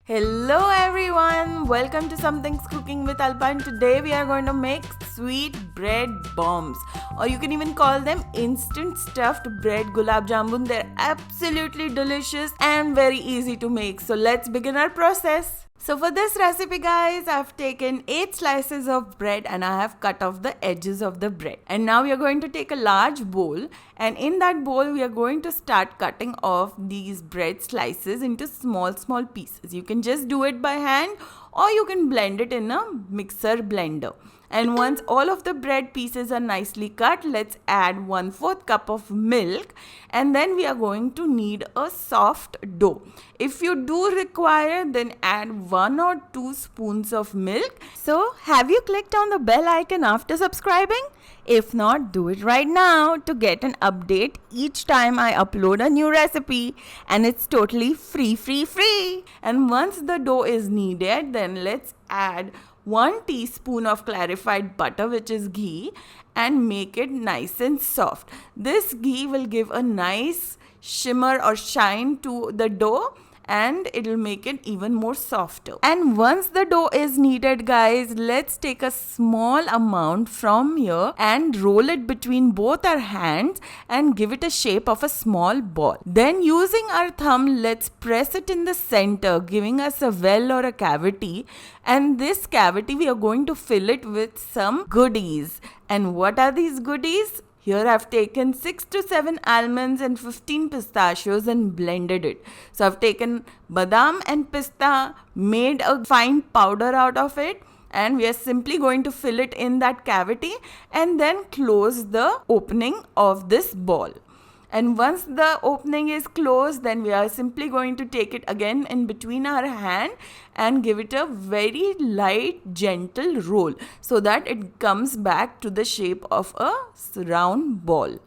Hello everyone, welcome to Something's Cooking with Alpa, and today we are going to make sweet bread bombs, or you can even call them instant stuffed bread gulab jamun. They're absolutely delicious and very easy to make. So let's begin our process. So for this recipe guys, I've taken 8 slices of bread and I have cut off the edges of the bread. And now we are going to take a large bowl, and in that bowl we are going to start cutting off these bread slices into small pieces. You can just do it by hand or you can blend it in a mixer blender. And once all of the bread pieces are nicely cut, let's add 1/4 cup of milk, and then we are going to need a soft dough. If you do require, then add 1 or 2 spoons of milk. So have you clicked on the bell icon after subscribing? If not, do it right now to get an update each time I upload a new recipe, and it's totally free. And once the dough is kneaded, then let's add 1 teaspoon of clarified butter, which is ghee, and make it nice and soft. This ghee will give a nice shimmer or shine to the dough, and it will make it even more softer. And once the dough is kneaded guys, let's take a small amount from here and roll it between both our hands and give it a shape of a small ball. Then using our thumb, let's press it in the center, giving us a well or a cavity. And this cavity we are going to fill it with some goodies. And what are these goodies? Here I've taken 6 to 7 almonds and 15 pistachios and blended it. So I've taken badam and pista, made a fine powder out of it, and we are simply going to fill it in that cavity and then close the opening of this ball. And once the opening is closed, then we are simply going to take it again in between our hand and give it a very light, gentle roll so that it comes back to the shape of a round ball.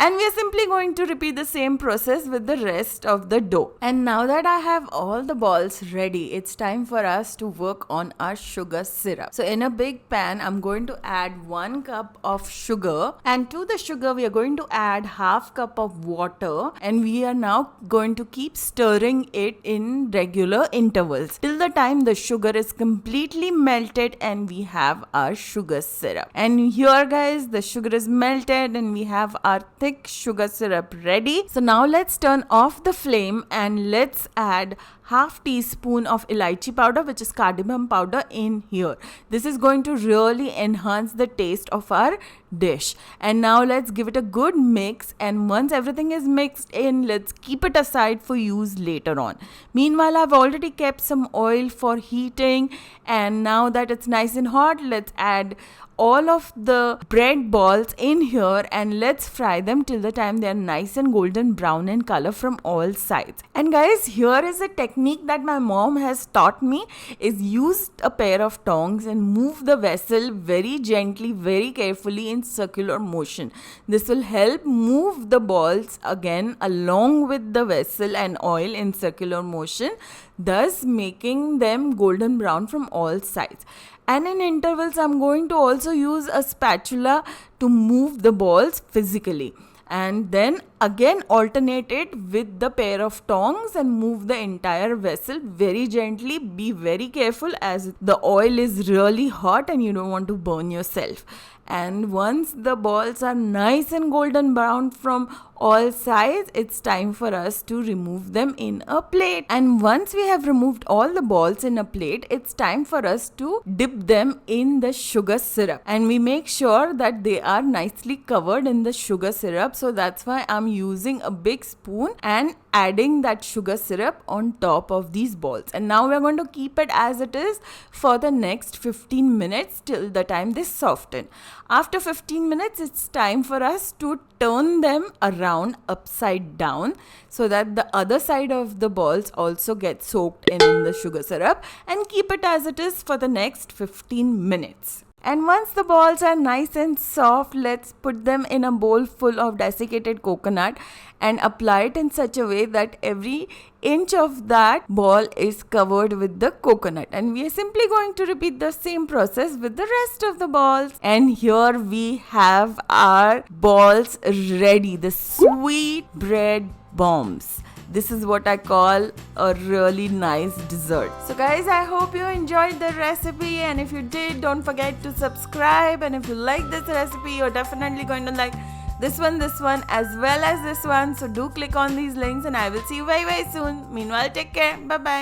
And we are simply going to repeat the same process with the rest of the dough. And now that I have all the balls ready, it's time for us to work on our sugar syrup. So in a big pan, I'm going to add 1 cup of sugar, and to the sugar we are going to add half cup of water, and we are now going to keep stirring it in regular intervals till the time the sugar is completely melted and we have our sugar syrup. And here guys, the sugar is melted and we have our thick sugar syrup ready. So now let's turn off the flame and let's add half teaspoon of elaichi powder, which is cardamom powder, in here. This is going to really enhance the taste of our dish. And now let's give it a good mix, and once everything is mixed in, let's keep it aside for use later on. Meanwhile, I've already kept some oil for heating, and now that it's nice and hot, let's add all of the bread balls in here and let's fry them till the time they are nice and golden brown in color from all sides. And guys, here is a technique that my mom has taught me, is use a pair of tongs and move the vessel very gently, very carefully in circular motion. This will help move the balls again along with the vessel and oil in circular motion, thus making them golden brown from all sides. And in intervals, I'm going to also use a spatula to move the balls physically. And then again alternate it with the pair of tongs and move the entire vessel very gently. Be very careful as the oil is really hot and you don't want to burn yourself. And once the balls are nice and golden brown from all sides, it's time for us to remove them in a plate. And once we have removed all the balls in a plate, it's time for us to dip them in the sugar syrup. And we make sure that they are nicely covered in the sugar syrup. So that's why I'm using a big spoon and adding that sugar syrup on top of these balls. And now we're going to keep it as it is for the next 15 minutes till the time they soften. After 15 minutes, it's time for us to turn them around upside down so that the other side of the balls also get soaked in the sugar syrup, and keep it as it is for the next 15 minutes. And once the balls are nice and soft, let's put them in a bowl full of desiccated coconut and apply it in such a way that every inch of that ball is covered with the coconut. And we are simply going to repeat the same process with the rest of the balls. And here we have our balls ready, the sweet bread bombs. This is what I call a really nice dessert. So guys, I hope you enjoyed the recipe, and if you did, don't forget to subscribe. And if you like this recipe, you're definitely going to like this one as well as this one. So do click on these links, and I will see you very soon. Meanwhile, take care. Bye bye.